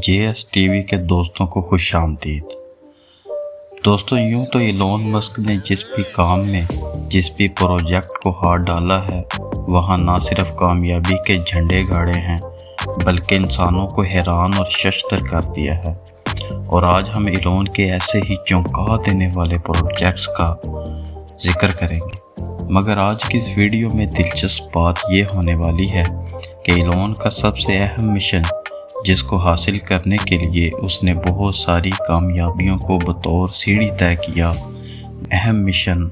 JS T V کے دوستوں کو خوش آمدید۔ دوستوں، یوں تو ایلون مسک نے جس بھی کام میں جس بھی پروجیکٹ کو ہاتھ ڈالا ہے وہاں نہ صرف کامیابی کے جھنڈے گاڑے ہیں بلکہ انسانوں کو حیران اور ششدر کر دیا ہے۔ اور آج ہم ایلون کے ایسے ہی چونکا دینے والے پروجیکٹس کا ذکر کریں گے، مگر آج کی اس ویڈیو میں دلچسپ بات یہ ہونے والی ہے کہ ایلون کا سب سے اہم مشن جس کو حاصل کرنے کے لیے اس نے بہت ساری کامیابیوں کو بطور سیڑھی طے کیا، اہم مشن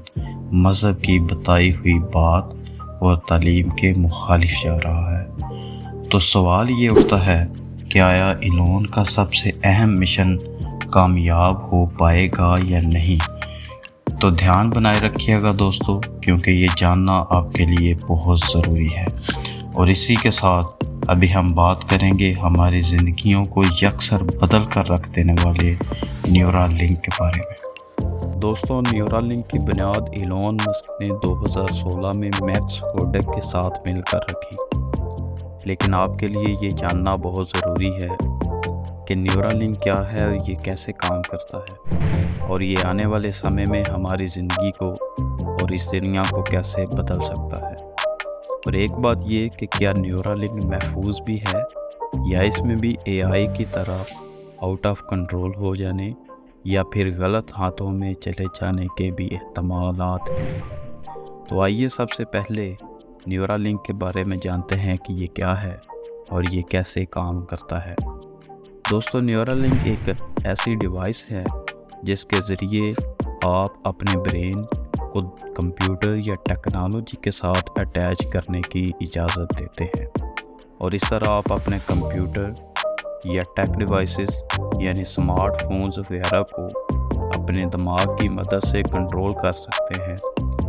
مذہب کی بتائی ہوئی بات اور تعلیم کے مخالف جا رہا ہے۔ تو سوال یہ اٹھتا ہے کہ آیا ایلون کا سب سے اہم مشن کامیاب ہو پائے گا یا نہیں؟ تو دھیان بنائے رکھیے گا دوستو، کیونکہ یہ جاننا آپ کے لیے بہت ضروری ہے۔ اور اسی کے ساتھ ابھی ہم بات کریں گے ہماری زندگیوں کو یکسر بدل کر رکھ دینے والے نیورا لنک کے بارے میں۔ دوستوں، نیورا لنک کی بنیاد ایلون مسک نے 2016 میں میکس ہوڈک کے ساتھ مل کر رکھی، لیکن آپ کے لیے یہ جاننا بہت ضروری ہے کہ نیورا لنک کیا ہے اور یہ کیسے کام کرتا ہے، اور یہ آنے والے سمے میں ہماری زندگی کو اور اس دنیا کو کیسے بدل سکتا ہے۔ اور ایک بات یہ کہ کیا نیورا لنک محفوظ بھی ہے یا اس میں بھی AI کی طرح آؤٹ آف کنٹرول ہو جانے یا پھر غلط ہاتھوں میں چلے جانے کے بھی احتمالات ہیں۔ تو آئیے سب سے پہلے نیورا لنک کے بارے میں جانتے ہیں کہ یہ کیا ہے اور یہ کیسے کام کرتا ہے۔ دوستو، نیورا لنک ایک ایسی ڈیوائس ہے جس کے ذریعے آپ اپنے برین کو کمپیوٹر یا ٹیکنالوجی کے ساتھ اٹیچ کرنے کی اجازت دیتے ہیں، اور اس طرح آپ اپنے کمپیوٹر یا ٹیک ڈیوائسز یعنی سمارٹ فونز وغیرہ کو اپنے دماغ کی مدد سے کنٹرول کر سکتے ہیں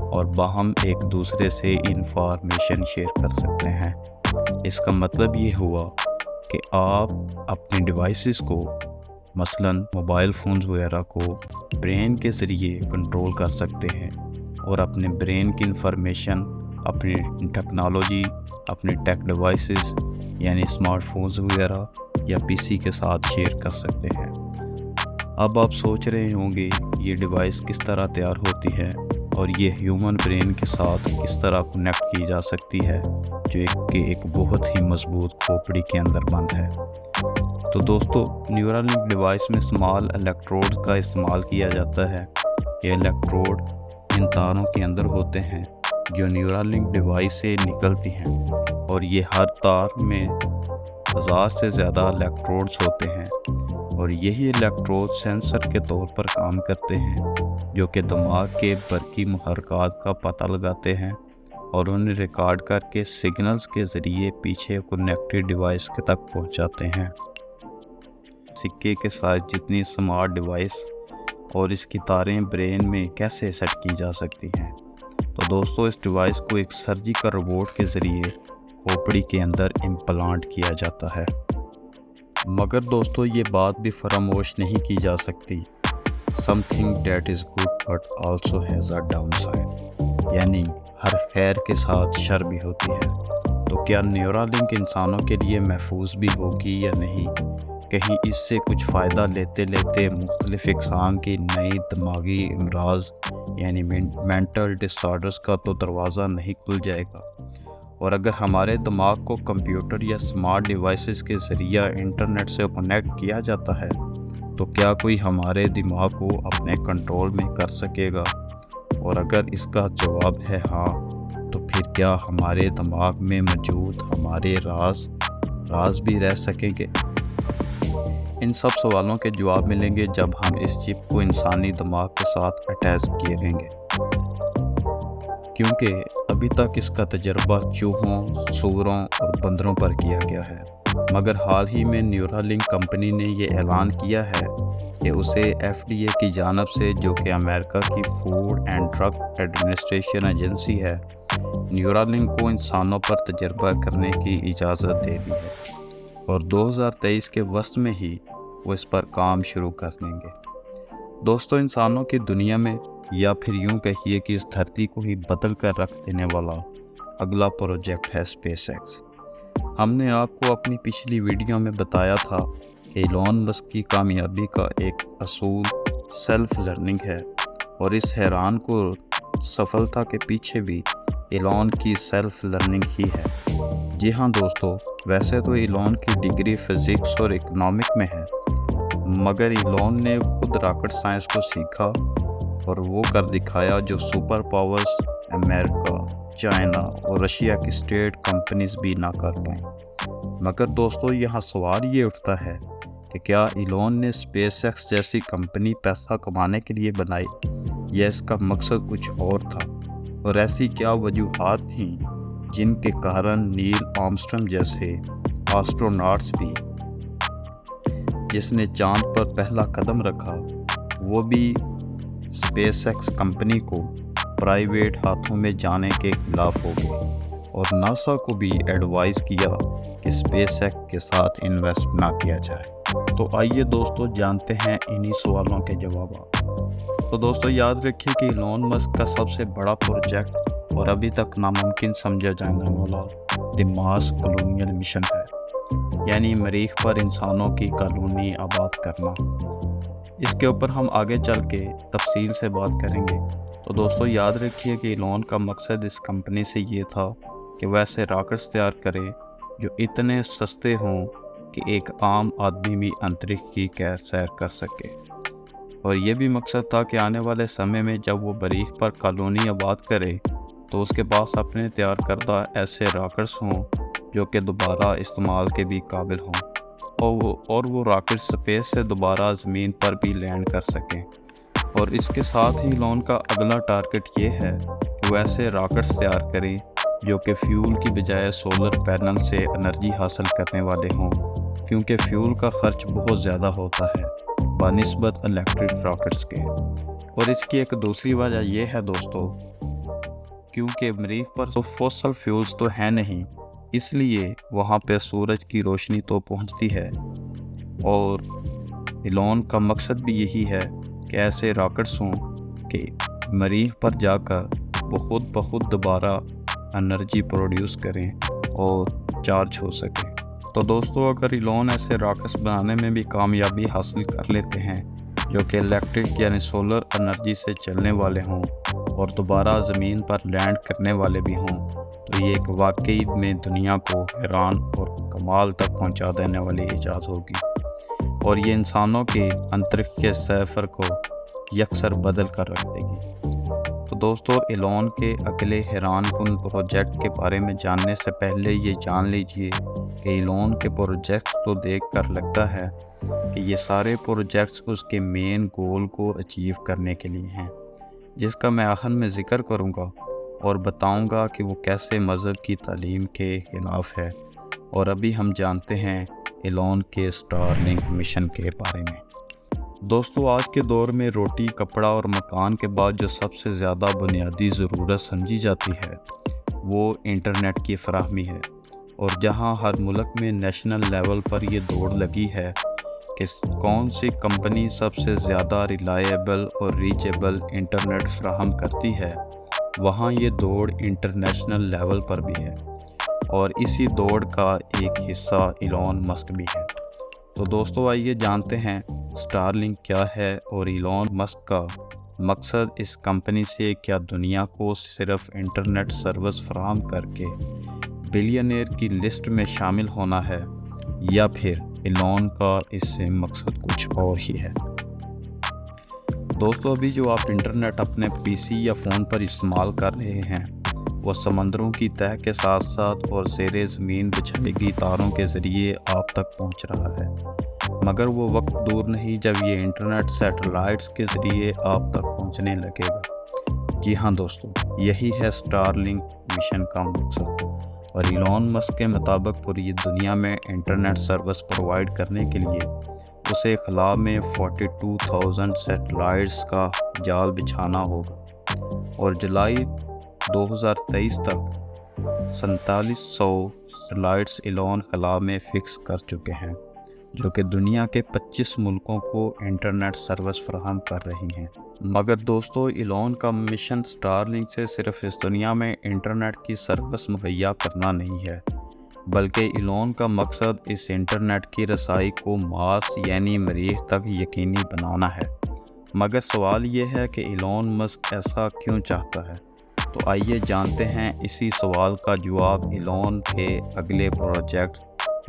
اور باہم ایک دوسرے سے انفارمیشن شیئر کر سکتے ہیں۔ اس کا مطلب یہ ہوا کہ آپ اپنی ڈیوائسز کو مثلاً موبائل فونز وغیرہ کو برین کے ذریعے کنٹرول کر سکتے ہیں اور اپنے برین کی انفارمیشن اپنی ٹیکنالوجی، اپنی ٹیک ڈیوائسز یعنی اسمارٹ فونز وغیرہ یا PC کے ساتھ شیئر کر سکتے ہیں۔ اب آپ سوچ رہے ہوں گے یہ ڈیوائس کس طرح تیار ہوتی ہے اور یہ ہیومن برین کے ساتھ کس طرح کنیکٹ کی جا سکتی ہے، جو ایک بہت ہی مضبوط کھوپڑی کے اندر بند ہے۔ تو دوستو، نیورا لنک ڈیوائس میں اسمال الیکٹروڈ کا استعمال کیا جاتا ہے۔ یہ الیکٹروڈ ان تاروں کے اندر ہوتے ہیں جو نیورا لنک ڈیوائس سے نکلتی ہیں، اور یہ ہر تار میں 1000 سے زیادہ الیکٹروڈز ہوتے ہیں، اور یہی الیکٹروڈ سینسر کے طور پر کام کرتے ہیں جو کہ دماغ کے برقی محرکات کا پتہ لگاتے ہیں اور انہیں ریکارڈ کر کے سگنلز کے ذریعے پیچھے کنیکٹڈ ڈیوائس کے تک پہنچاتے ہیں۔ سکے کے ساتھ جتنی اسمارٹ ڈیوائس اور اس کی تاریں برین میں کیسے سیٹ کی جا سکتی ہیں؟ تو دوستو، اس ڈیوائس کو ایک سرجیکل روبوٹ کے ذریعے کھوپڑی کے اندر امپلانٹ کیا جاتا ہے۔ مگر دوستو، یہ بات بھی فراموش نہیں کی جا سکتی، something that is good but also has a downside، یعنی ہر خیر کے ساتھ شر بھی ہوتی ہے۔ تو کیا نیورا لنک انسانوں کے لیے محفوظ بھی ہوگی یا نہیں؟ کہیں اس سے کچھ فائدہ لیتے لیتے مختلف اقسام کی نئی دماغی امراض یعنی مینٹل ڈس آرڈرز کا تو دروازہ نہیں کھل جائے گا؟ اور اگر ہمارے دماغ کو کمپیوٹر یا اسمارٹ ڈیوائسز کے ذریعہ انٹرنیٹ سے کنیکٹ کیا جاتا ہے تو کیا کوئی ہمارے دماغ کو اپنے کنٹرول میں کر سکے گا؟ اور اگر اس کا جواب ہے ہاں، تو پھر کیا ہمارے دماغ میں موجود ہمارے راز بھی رہ سکیں گے؟ ان سب سوالوں کے جواب ملیں گے جب ہم اس چپ کو انسانی دماغ کے ساتھ اٹیچ کریں گے، کیونکہ ابھی تک اس کا تجربہ چوہوں، سوروں اور بندروں پر کیا گیا ہے۔ مگر حال ہی میں نیورا لنک کمپنی نے یہ اعلان کیا ہے کہ اسے FDA کی جانب سے، جو کہ امریکہ کی food and drug administration agency ہے، نیورا لنک کو انسانوں پر تجربہ کرنے کی اجازت دے دی ہے، اور 2023 کے وسط میں ہی وہ اس پر کام شروع کر دیں گے۔ دوستو، انسانوں کی دنیا میں، یا پھر یوں کہیے کہ اس دھرتی کو ہی بدل کر رکھ دینے والا اگلا پروجیکٹ ہے اسپیس ایکس۔ ہم نے آپ کو اپنی پچھلی ویڈیو میں بتایا تھا ایلون مسک کی کامیابی کا ایک اصول سیلف لرننگ ہے، اور اس حیران کو سفلتا کے پیچھے بھی ایلون کی سیلف لرننگ ہی ہے۔ جی ہاں دوستو، ویسے تو ایلون کی ڈگری فزکس اور اکنامک میں ہے، مگر ایلون نے خود راکٹ سائنس کو سیکھا اور وہ کر دکھایا جو سپر پاورز امریکہ، چائنا اور رشیا کی اسٹیٹ کمپنیز بھی نہ کر پائیں۔ مگر دوستو، یہاں سوال یہ اٹھتا ہے کہ کیا ایلون نے اسپیس ایکس جیسی کمپنی پیسہ کمانے کے لیے بنائی، یا اس کا مقصد کچھ اور تھا؟ اور ایسی کیا وجوہات تھیں جن کے کارن نیل آرمسٹرنگ جیسے آسٹروناٹس بھی، جس نے چاند پر پہلا قدم رکھا، وہ بھی اسپیس ایکس کمپنی کو پرائیویٹ ہاتھوں میں جانے کے خلاف ہو گئے، اور ناسا کو بھی ایڈوائز کیا کہ اسپیس ایکس کے ساتھ انویسٹ نہ کیا جائے؟ تو آئیے دوستو جانتے ہیں انہی سوالوں کے جوابات۔ تو دوستو یاد رکھیے کہ ایلون مسک کا سب سے بڑا پروجیکٹ اور ابھی تک ناممکن سمجھا جانے والا دی مارس کالونیل مشن ہے، یعنی مریخ پر انسانوں کی کالونی آباد کرنا۔ اس کے اوپر ہم آگے چل کے تفصیل سے بات کریں گے۔ تو دوستو یاد رکھیے کہ ایلون کا مقصد اس کمپنی سے یہ تھا کہ وہ ایسے راکٹس تیار کرے جو اتنے سستے ہوں کہ ایک عام آدمی بھی انترکش کی سیر کر سکے، اور یہ بھی مقصد تھا کہ آنے والے سمے میں جب وہ مریخ پر کالونی آباد کرے تو اس کے پاس اپنے تیار کردہ ایسے راکٹس ہوں جو کہ دوبارہ استعمال کے بھی قابل ہوں، اور وہ راکٹ سپیس سے دوبارہ زمین پر بھی لینڈ کر سکیں۔ اور اس کے ساتھ ہی ایلون کا اگلا ٹارگٹ یہ ہے کہ وہ ایسے راکٹس تیار کریں جو کہ فیول کی بجائے سولر پینل سے انرجی حاصل کرنے والے ہوں، کیونکہ فیول کا خرچ بہت زیادہ ہوتا ہے بنسبت الیکٹرک راکٹس کے۔ اور اس کی ایک دوسری وجہ یہ ہے دوستو، کیونکہ مریخ پر فوسل فیولز تو ہیں نہیں، اس لیے وہاں پہ سورج کی روشنی تو پہنچتی ہے، اور ایلون کا مقصد بھی یہی ہے کہ ایسے راکٹس ہوں کہ مریخ پر جا کر وہ خود بخود دوبارہ انرجی پروڈیوس کریں اور چارج ہو سکیں۔ تو دوستو اگر ایلون ایسے راکٹس بنانے میں بھی کامیابی حاصل کر لیتے ہیں جو کہ الیکٹرک یعنی سولر انرجی سے چلنے والے ہوں اور دوبارہ زمین پر لینڈ کرنے والے بھی ہوں، تو یہ ایک واقعی میں دنیا کو حیران اور کمال تک پہنچا دینے والی ایجاد ہوگی، اور یہ انسانوں کے انترکش کے سفر کو یکسر بدل کر رکھ دے گی۔ تو دوستو ایلون کے اگلے حیران کن پروجیکٹ کے بارے میں جاننے سے پہلے یہ جان لیجئے کہ ایلون کے پروجیکٹس تو دیکھ کر لگتا ہے کہ یہ سارے پروجیکٹس اس کے مین گول کو اچیو کرنے کے لیے ہیں، جس کا میں آخر میں ذکر کروں گا اور بتاؤں گا کہ وہ کیسے مذہب کی تعلیم کے خلاف ہے۔ اور ابھی ہم جانتے ہیں ایلون کے اسٹار لنک مشن کے بارے میں۔ دوستو آج کے دور میں روٹی، کپڑا اور مکان کے بعد جو سب سے زیادہ بنیادی ضرورت سمجھی جاتی ہے وہ انٹرنیٹ کی فراہمی ہے، اور جہاں ہر ملک میں نیشنل لیول پر یہ دوڑ لگی ہے کہ کون سی کمپنی سب سے زیادہ ریلائیبل اور ریچیبل انٹرنیٹ فراہم کرتی ہے، وہاں یہ دوڑ انٹرنیشنل لیول پر بھی ہے، اور اسی دوڑ کا ایک حصہ ایلون مسک بھی ہے۔ تو دوستو آئیے جانتے ہیں اسٹار لنک کیا ہے، اور ایلون مسک کا مقصد اس کمپنی سے کیا دنیا کو صرف انٹرنیٹ سروس فراہم کر کے بلینئر کی لسٹ میں شامل ہونا ہے، یا پھر ایلون کا اس سے مقصد کچھ اور ہی ہے۔ دوستو ابھی جو آپ انٹرنیٹ اپنے پی سی یا فون پر استعمال کر رہے ہیں وہ سمندروں کی تہہ کے ساتھ ساتھ اور زیر زمین بچھائی گئی تاروں کے ذریعے آپ تک پہنچ رہا ہے، مگر وہ وقت دور نہیں جب یہ انٹرنیٹ سیٹلائٹس کے ذریعے آپ تک پہنچنے لگے گا۔ جی ہاں دوستو، یہی ہے اسٹار لنک مشن کا مقصد، اور ایلون مسک کے مطابق پوری دنیا میں انٹرنیٹ سروس پرووائڈ کرنے کے لیے اسے خلا میں 42,000 سیٹلائٹس کا جال بچھانا ہوگا، اور جولائی 2023 تک 4700 سیٹلائٹس ایلون خلا میں فکس کر چکے ہیں، جو کہ دنیا کے 25 ملکوں کو انٹرنیٹ سروس فراہم کر رہی ہیں۔ مگر دوستو ایلون کا مشن اسٹار لنک سے صرف اس دنیا میں انٹرنیٹ کی سروس مہیا کرنا نہیں ہے، بلکہ ایلون کا مقصد اس انٹرنیٹ کی رسائی کو مارس یعنی مریخ تک یقینی بنانا ہے۔ مگر سوال یہ ہے کہ ایلون مسک ایسا کیوں چاہتا ہے؟ تو آئیے جانتے ہیں اسی سوال کا جواب ایلون کے اگلے پروجیکٹ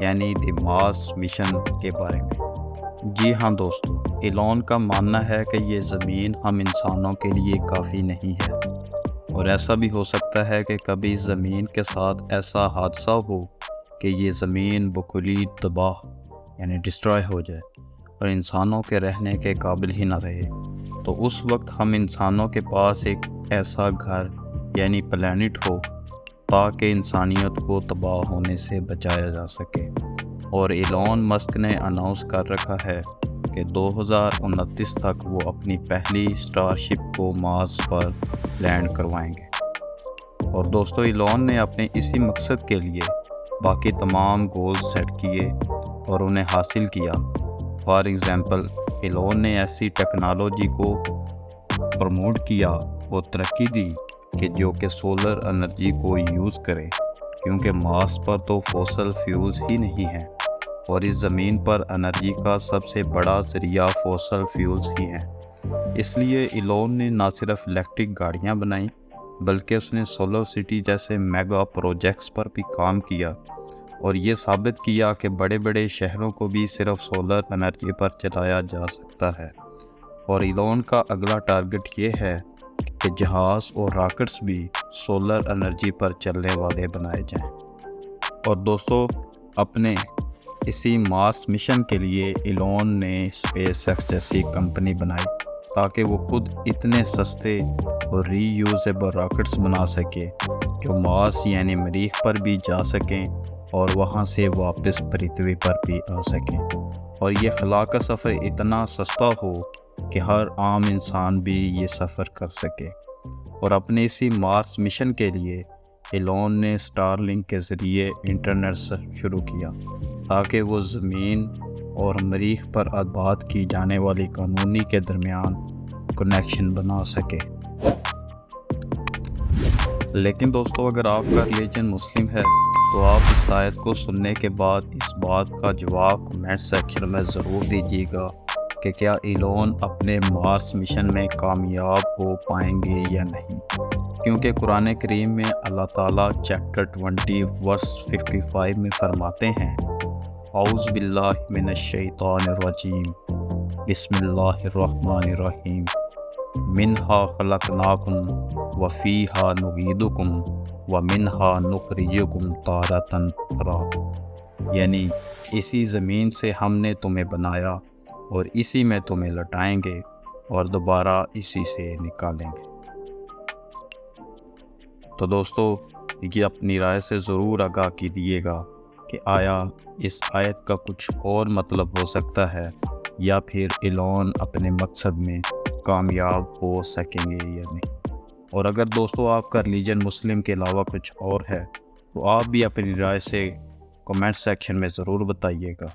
یعنی دی مارس مشن کے بارے میں۔ جی ہاں دوستو، ایلون کا ماننا ہے کہ یہ زمین ہم انسانوں کے لیے کافی نہیں ہے، اور ایسا بھی ہو سکتا ہے کہ کبھی زمین کے ساتھ ایسا حادثہ ہو کہ یہ زمین بکلی تباہ یعنی ڈسٹرائے ہو جائے اور انسانوں کے رہنے کے قابل ہی نہ رہے، تو اس وقت ہم انسانوں کے پاس ایک ایسا گھر یعنی پلینٹ ہو تاکہ انسانیت کو تباہ ہونے سے بچایا جا سکے۔ اور ایلون مسک نے اناؤنس کر رکھا ہے کہ 2029 تک وہ اپنی پہلی اسٹار شپ کو مارس پر لینڈ کروائیں گے۔ اور دوستو، ایلون نے اپنے اسی مقصد کے لیے باقی تمام گولز سیٹ کیے اور انہیں حاصل کیا۔ فار ایگزامپل، ایلون نے ایسی ٹیکنالوجی کو پروموٹ کیا اور ترقی دی کہ سولر انرجی کو یوز کرے، کیونکہ مارس پر تو فوسل فیولز ہی نہیں ہیں، اور اس زمین پر انرجی کا سب سے بڑا ذریعہ فوسل فیولز ہی ہیں۔ اس لیے ایلون نے نہ صرف الیکٹرک گاڑیاں بنائیں، بلکہ اس نے سولر سٹی جیسے میگا پروجیکٹس پر بھی کام کیا اور یہ ثابت کیا کہ بڑے بڑے شہروں کو بھی صرف سولر انرجی پر چلایا جا سکتا ہے۔ اور ایلون کا اگلا ٹارگٹ یہ ہے کہ جہاز اور راکٹس بھی سولر انرجی پر چلنے والے بنائے جائیں۔ اور دوستو، اپنے اسی مارس مشن کے لیے ایلون نے اسپیس ایکس جیسی کمپنی بنائی تاکہ وہ خود اتنے سستے اور ری یوزیبل راکٹس بنا سکے جو مارس یعنی مریخ پر بھی جا سکیں اور وہاں سے واپس پرتھوی پر بھی آ سکیں، اور یہ خلا کا سفر اتنا سستا ہو کہ ہر عام انسان بھی یہ سفر کر سکے۔ اور اپنے اسی مارس مشن کے لیے ایلون نے اسٹار لنک کے ذریعے انٹرنیٹ شروع کیا تاکہ وہ زمین اور مریخ پر آباد کی جانے والی کالونی کے درمیان کنیکشن بنا سکے۔ لیکن دوستو، اگر آپ کا ریلیجن مسلم ہے تو آپ اس آیت کو سننے کے بعد اس بات کا جواب کمنٹ سیکشن میں ضرور دیجیے گا کہ کیا ایلون اپنے مارس مشن میں کامیاب ہو پائیں گے یا نہیں، کیونکہ قرآن کریم میں اللہ تعالیٰ چیپٹر 20 ورس 55 میں فرماتے ہیں: اعوذ باللہ من الشیطان الرجیم، بسم اللہ الرحمن الرحیم، منہا خلقناکم وفیہا نعیدکم ومنہا نخرجکم تارۃ اخری، یعنی اسی زمین سے ہم نے تمہیں بنایا اور اسی میں تمہیں لٹائیں گے اور دوبارہ اسی سے نکالیں گے۔ تو دوستو، یہ اپنی رائے سے ضرور آگاہ کیجیے گا کہ آیا اس آیت کا کچھ اور مطلب ہو سکتا ہے یا پھر ایلون اپنے مقصد میں کامیاب ہو سکیں گے یا نہیں۔ اور اگر دوستو آپ کا ریلیجن مسلم کے علاوہ کچھ اور ہے تو آپ بھی اپنی رائے سے کمنٹ سیکشن میں ضرور بتائیے گا۔